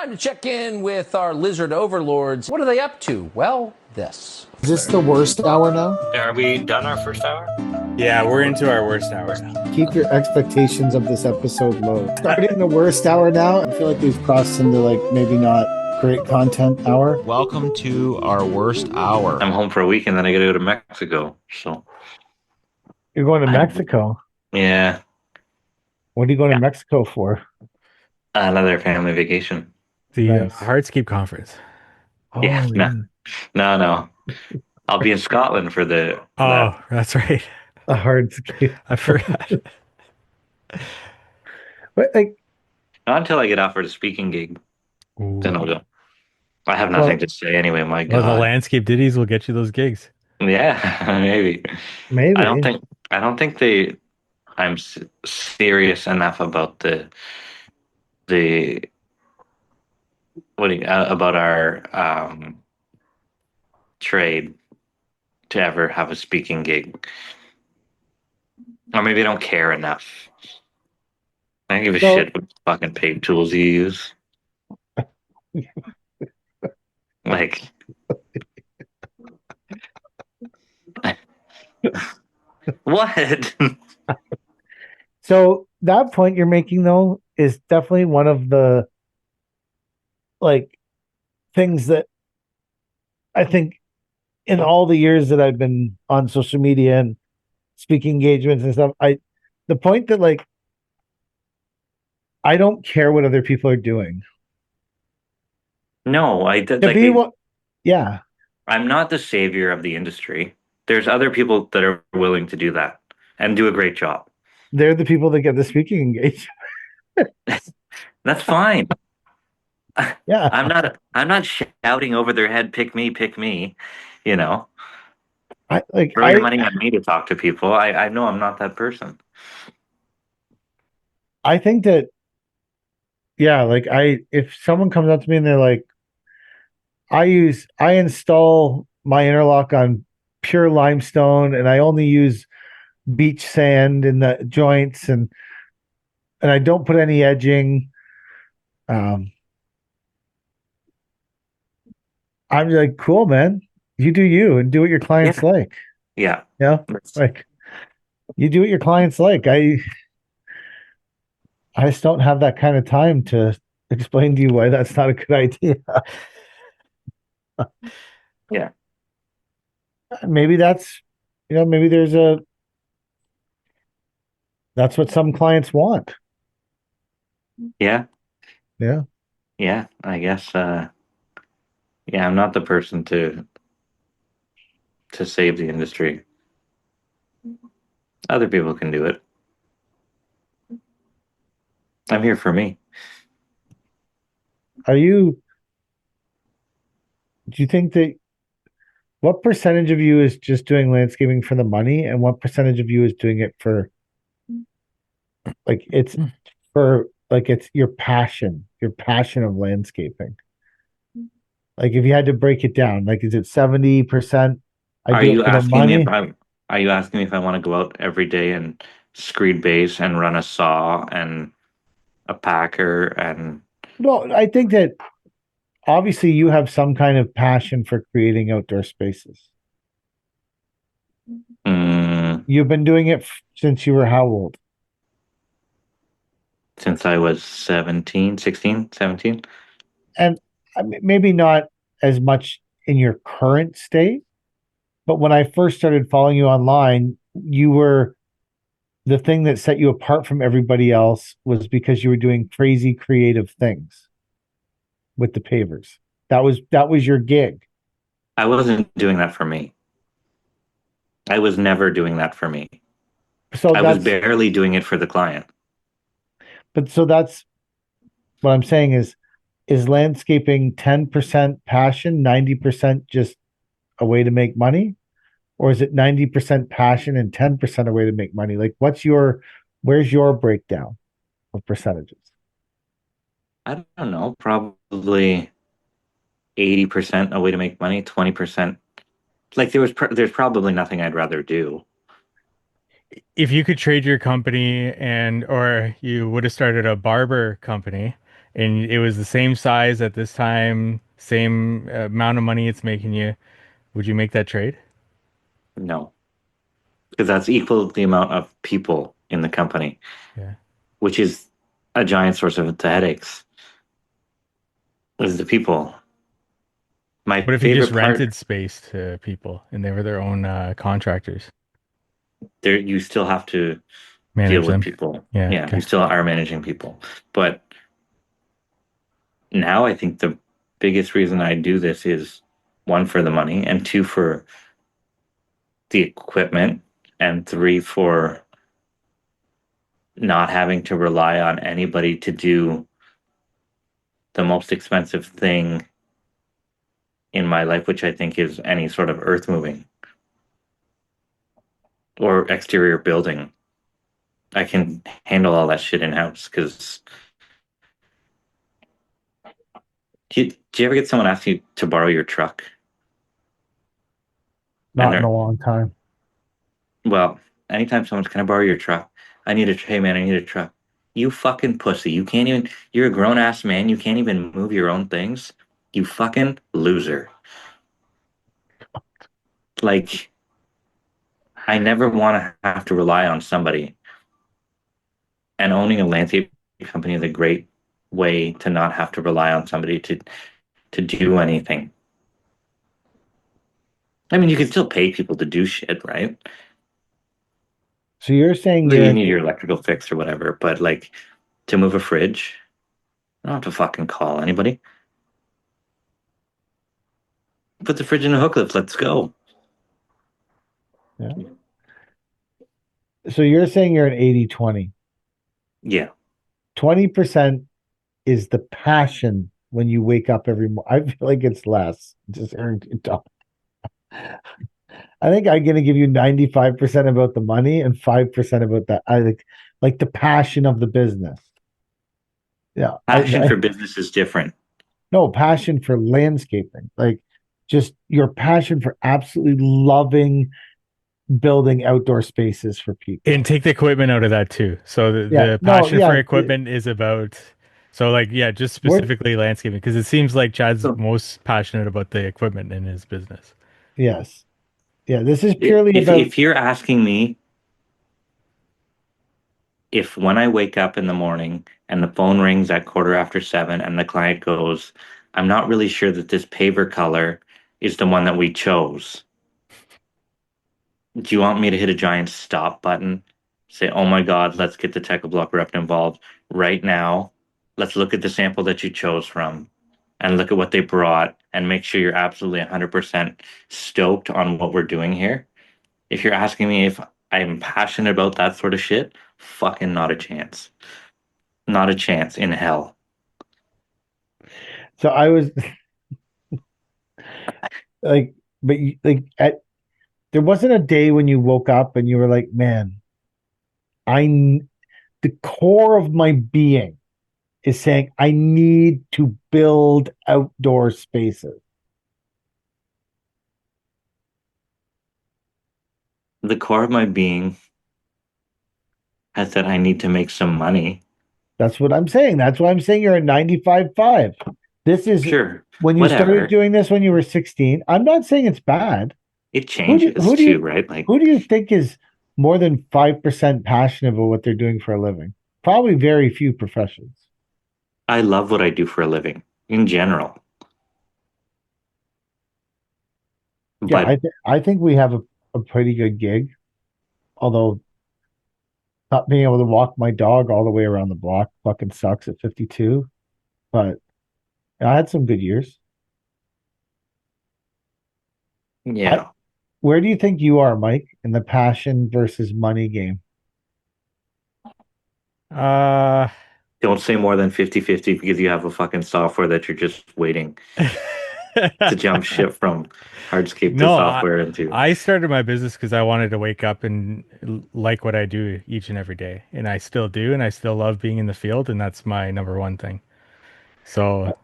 Time to check in with our lizard overlords. What are they up to? Well, this. Is this the worst hour now? Are we done our first hour? Yeah, we're into our worst hour now. Keep your expectations of this episode low. Starting the worst hour now, I feel like we've crossed into maybe not great content hour. Welcome to our worst hour. I'm home for a week and then I gotta go to Mexico. So You're going to Mexico? Yeah. What are you going to Mexico for? Another family vacation. The Nice. Hardscape conference. Yeah, no. I'll be in Scotland for the. Oh, that's right. A hard. I forgot. But not until I get offered a speaking gig. Ooh. Then I'll go. I have nothing to say anyway. My God. Well, the landscape ditties will get you those gigs. Yeah, maybe. maybe. I don't think I'm serious enough about about our trade to ever have a speaking gig, or maybe I don't care enough. I don't give a shit what fucking paid tools you use. What? So that point you're making though is definitely one of the things that I think in all the years that I've been on social media and speaking engagements and stuff, the point that I don't care what other people are doing. No, yeah. I'm not the savior of the industry. There's other people that are willing to do that and do a great job. They're the people that get the speaking engagement. That's fine. Yeah. I'm not shouting over their head, pick me, you know. Throw your money at me to talk to people. I know I'm not that person. I think that, yeah, if someone comes up to me and they're like, I install my interlock on pure limestone and I only use beach sand in the joints and I don't put any edging. I'm like, cool, man. You do you and do what your clients like. Yeah. Yeah. You do what your clients like. I just don't have that kind of time to explain to you why that's not a good idea. Yeah. Maybe that's, maybe that's what some clients want. Yeah. Yeah. Yeah. I guess, I'm not the person to save the industry. Other people can do it. I'm here for me. Do you think that what percentage of you is just doing landscaping for the money and what percentage of you is doing it for it's your passion of landscaping? If you had to break it down, is it 70%? Are you asking me if I want to go out every day and screed base and run a saw and a packer and? Well, I think that obviously you have some kind of passion for creating outdoor spaces. You've been doing it since you were how old? Since I was 16, 17. And maybe not as much in your current state, but when I first started following you online, you were the thing that set you apart from everybody else was because you were doing crazy creative things with the pavers. That was your gig. I wasn't doing that for me. I was never doing that for me. So I was barely doing it for the client. But so that's what I'm saying is landscaping 10% passion, 90% just a way to make money? Or is it 90% passion and 10% a way to make money? Where's your breakdown of percentages? I don't know, probably 80% a way to make money, 20%. There's probably nothing I'd rather do. If you could trade your company or you would have started a barber company and it was the same size at this time, same amount of money it's making you, would you make that trade? No, because that's equal to the amount of people in the company, Yeah. which is a giant source of the headaches. Is the people. My What if you just favorite rented part space to people and they were their own contractors? there, you still have to deal Manage with them. people. Yeah. Yeah, you Okay. still are managing people. But now I think the biggest reason I do this is one for the money, and two for the equipment, and three for not having to rely on anybody to do the most expensive thing in my life, which I think is any sort of earth moving or exterior building. I can handle all that shit in house because do you ever get someone ask you to borrow your truck? And Not in a long time. well, anytime someone's, can I borrow your truck? Hey man, I need a truck. You fucking pussy. You can't even, you're a grown ass man. You can't even move your own things. You fucking loser. Like, I never want to have to rely on somebody. And owning a landscape company is a great way to not have to rely on somebody to do anything. I mean, you can still pay people to do shit, right? So you're saying Like, you're you an need your electrical fix or whatever, but like to move a fridge, I don't have to fucking call anybody. Put the fridge in a hook lift. Let's go. yeah. So you're saying you're an 80-20. Yeah. 20% is the passion when you wake up every morning. I feel like it's less. Just hearing you talk. I think I'm gonna give you 95% about the money and 5% about that. I like the passion of the business. Yeah. Passion for business is different. No passion for landscaping. Like just your passion for absolutely loving building outdoor spaces for people. And take the equipment out of that too. So Yeah. the No, passion for yeah. equipment is about, so like, yeah, just We're specifically landscaping, because it seems like Chad's So most passionate about the equipment in his business. yes. Yeah, this is purely about if you're asking me if when I wake up in the morning and the phone rings at 7:15 and the client goes, I'm not really sure that this paver color is the one that we chose. Do you want me to hit a giant stop button? Say, oh my God, let's get the tech block rep involved right now. Let's look at the sample that you chose from and look at what they brought and make sure you're absolutely 100% stoked on what we're doing here. If you're asking me if I'm passionate about that sort of shit, fucking not a chance. Not a chance in hell. so I was like but like there wasn't a day when you woke up and you were like, man, I the core of my being is saying I need to build outdoor spaces. The core of my being has said I need to make some money. That's what I'm saying. That's why I'm saying you're a 95.5. This is Sure, when you started whatever. doing this when you were 16. I'm not saying it's bad. It Who do changes who do too, you right? Like, who do you think is more than 5% passionate about what they're doing for a living? Probably very few professions. I love what I do for a living in general. Yeah, But I think we have a pretty good gig, although not being able to walk my dog all the way around the block fucking sucks at 52. But I had some good years. I yeah, Where do you think you are, Mike, in the passion versus money game? Uh, don't say more than 50-50 because you have a fucking software that you're just waiting to jump ship from hardscape to no, software into. I started my business because I wanted to wake up and like what I do each and every day. And I still do, and I still love being in the field, and that's my number one thing. So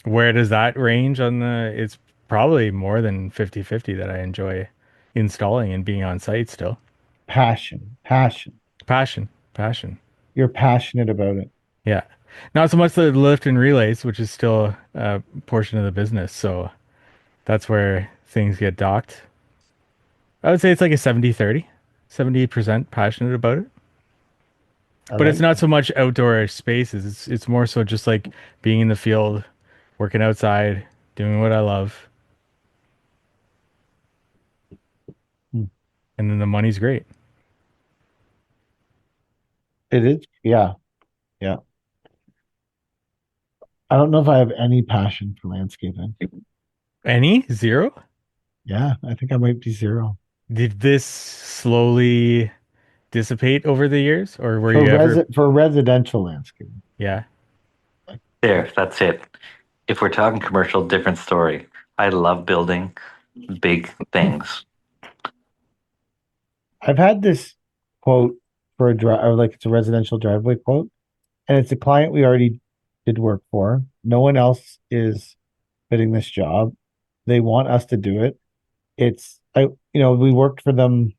where does that range on the, it's probably more than 50-50 that I enjoy installing and being on site still. Passion, passion. Passion, passion. You're passionate about it. Yeah. Not so much the lift and relays, which is still a portion of the business. So that's where things get docked. I would say it's like a 70-30, 78% passionate about it. I But it's like not so much outdoor spaces. It's more so just like being in the field, working outside, doing what I love, Hmm. and then the money's great. it is. Yeah, yeah. I don't know if I have any passion for landscaping. Any? Zero? Yeah, I think I might be zero Did this slowly dissipate over the years, or were you ever? for residential landscaping. Yeah. There, that's it. If we're talking commercial, different story. I love building big things. I've had this quote for a drive, or like it's a residential driveway quote, and it's a client we already did work for. No one else is fitting this job. They want us to do it. We worked for them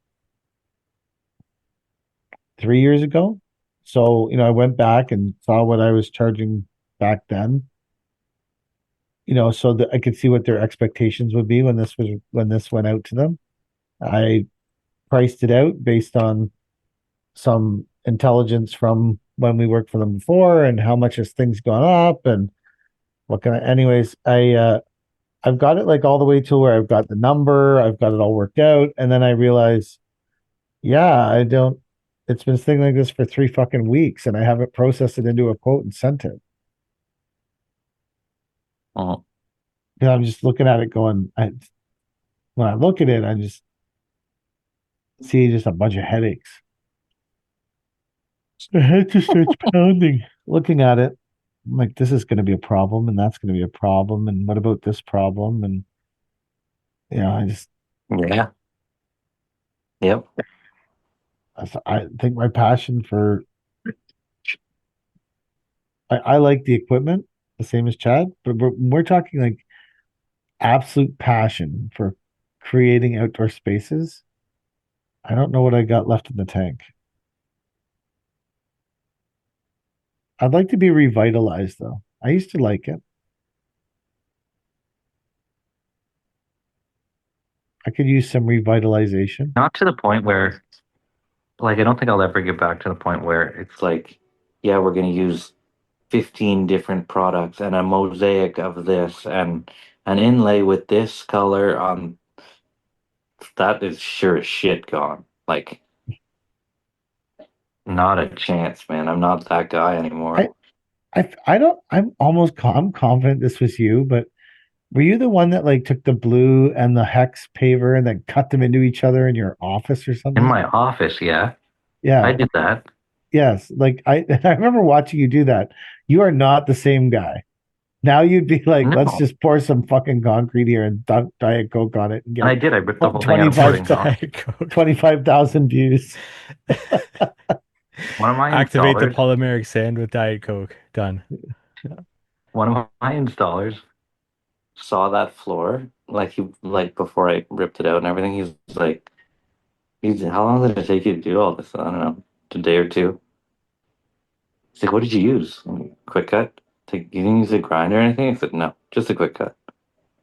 3 years ago. So, I went back and saw what I was charging back then, so that I could see what their expectations would be when this went out to them. I priced it out based on some intelligence from when we worked for them before and how much has things gone up and what can I anyways, I've got it like all the way to where I've got the number, I've got it all worked out, and then I realize, yeah, I don't it's been sitting like this for 3 fucking weeks and I haven't processed it into a quote and sent it. Oh, And I'm just looking at it going, when I look at it, I just see just a bunch of headaches. The head just starts pounding. Looking at it, I'm like, this is going to be a problem, and that's going to be a problem, and what about this problem? And I just, yeah. Yep. I think my passion for, I like the equipment, the same as Chad, but we're talking like absolute passion for creating outdoor spaces. I don't know what I got left in the tank. I'd like to be revitalized though. I used to like it. I could use some revitalization. Not to the point where, like, I don't think I'll ever get back to the point where it's like, yeah, we're going to use 15 different products and a mosaic of this and an inlay with this color on that is sure as shit gone. Like, not a chance, man. I'm not that guy anymore. I I don't. I'm confident this was you, but were you the one that like took the blue and the hex paver and then cut them into each other in your office or In something? my office, yeah, I Yeah. did that. Yes. Like I remember watching you do that. You are not the same guy. Now you'd be like, let's No, just pour some fucking concrete here and dunk Diet Coke on it and and I get did. I ripped the whole thing out of 25 boarding Diet Coke. 25,000 views. One of my Activate the installers, polymeric sand with Diet Coke. Done. one of my installers saw that floor, like he like before I ripped it out and everything. He's how long did it take you to do all this? I don't know, a day or two. He's like, what did you use? I'm like, quick cut. Like, you didn't use a grinder or anything? I said, no, just a quick cut.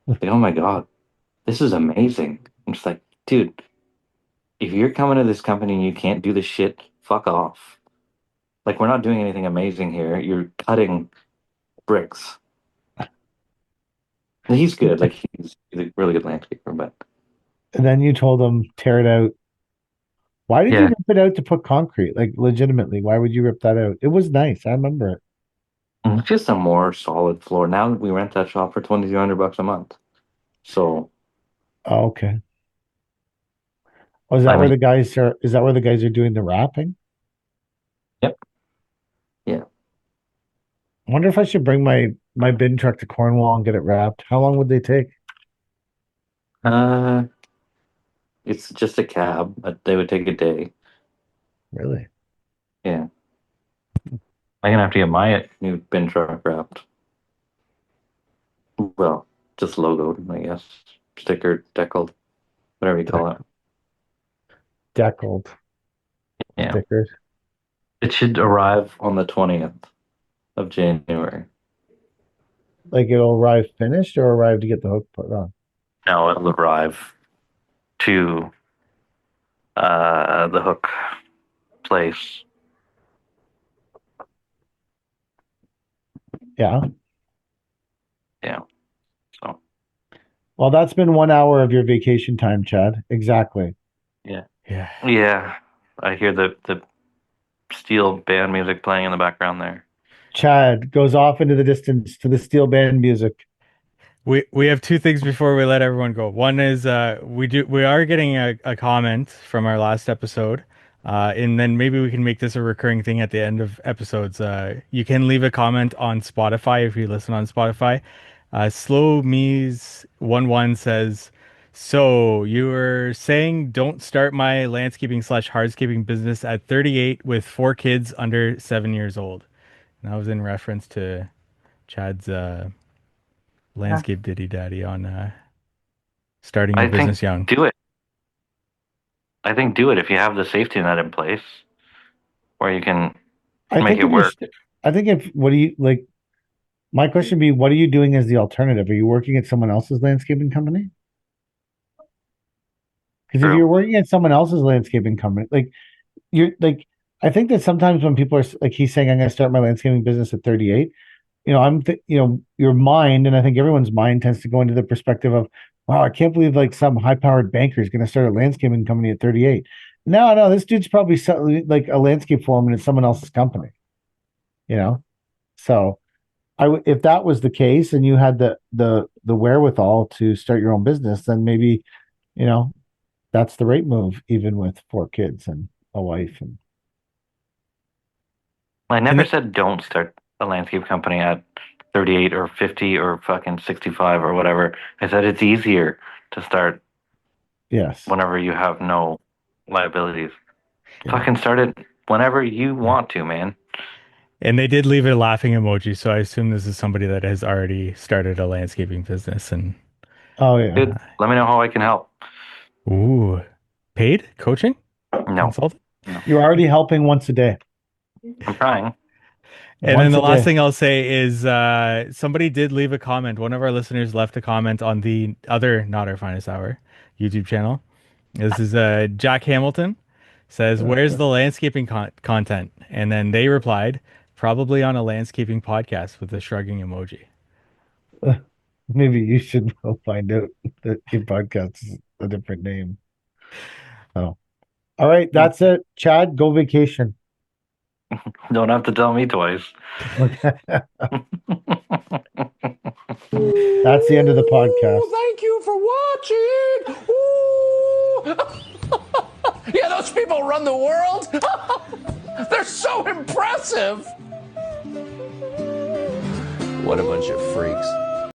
Like, oh my god, this is amazing. I'm just like, dude, if you're coming to this company and you can't do this shit, fuck off. Like, we're not doing anything amazing here. You're cutting bricks. And he's good. Like, he's a really good landscaper, but And then you told them tear it out. Why did you yeah, rip it out to put concrete? Like legitimately, why would you rip that out? It was nice. I remember it. just a more solid floor. Now we rent that shop for $2,200 a month. So, Oh, okay. Oh, is I that where mean, the guys are? Is that where the guys are doing the wrapping? yep, yeah. I wonder if I should bring my bin truck to Cornwall and get it wrapped. How long would they take? Uh, it's just a cab. They would take a day. Really? Yeah. I'm gonna have to get my new bin truck wrapped. Well, just logoed, I guess. Sticker, deckled, whatever you call it. Deckled Yeah. stickers. It should arrive on the 20th. of January. Like it'll arrive finished or arrive to get the hook put on? No, it'll arrive to the hook place. Yeah. Yeah. So Well, that's been 1 hour of your vacation time, Chad. Exactly. yeah. Yeah. Yeah. I hear the steel band music playing in the background there. Chad goes off into the distance to the steel band music. We have two things before we let everyone go. One is we are getting a comment from our last episode. And then maybe we can make this a recurring thing at the end of episodes. You can leave a comment on Spotify if you listen on Spotify. Slow Me's 11 says, so you were saying don't start my landscaping slash hardscaping business at 38 with 4 kids under 7 years old. And that was in reference to Chad's landscape ditty daddy on starting your I think business young. do it. I think do it if you have the safety net in place where you can I make think it if work. I think if what do you like? My question would be, what are you doing as the alternative? Are you working at someone else's landscaping company? Because if you're True. working at someone else's landscaping company, like you're like, I think that sometimes when people are like, he's saying, I'm going to start my landscaping business at 38. Your mind, and I think everyone's mind tends to go into the perspective of, wow, I can't believe like some high-powered banker is going to start a landscaping company at 38. No, no, this dude's probably like a landscape foreman at someone else's company, you know? So if that was the case and you had the wherewithal to start your own business, then maybe, you know, that's the right move, even with 4 kids and a wife. And I And never th- said don't start a landscape company at 38 or 50 or fucking 65 or whatever. I said it's easier to start yes, whenever you have no liabilities. yeah. Fucking start it whenever you want to, man. and they did leave a laughing emoji, so I assume this is somebody that has already started a landscaping business. And Oh yeah. Dude, let me know how I can help. ooh, paid coaching, No, consultant. no. You're already helping once a day. I'm trying. And then Once the a last day. thing I'll say is somebody did leave a comment. One of our listeners left a comment on the other Not Our Finest Hour YouTube channel. This is Jack Hamilton says, where's the landscaping content? And then they replied, probably on a landscaping podcast with a shrugging emoji. Maybe you should go find out that your podcast is a different name. Oh. All right, that's it. Chad, go vacation. Don't have to tell me twice. Okay. That's the end of the podcast. Thank you for watching. Yeah, those people run the world. They're so impressive. What a bunch of freaks.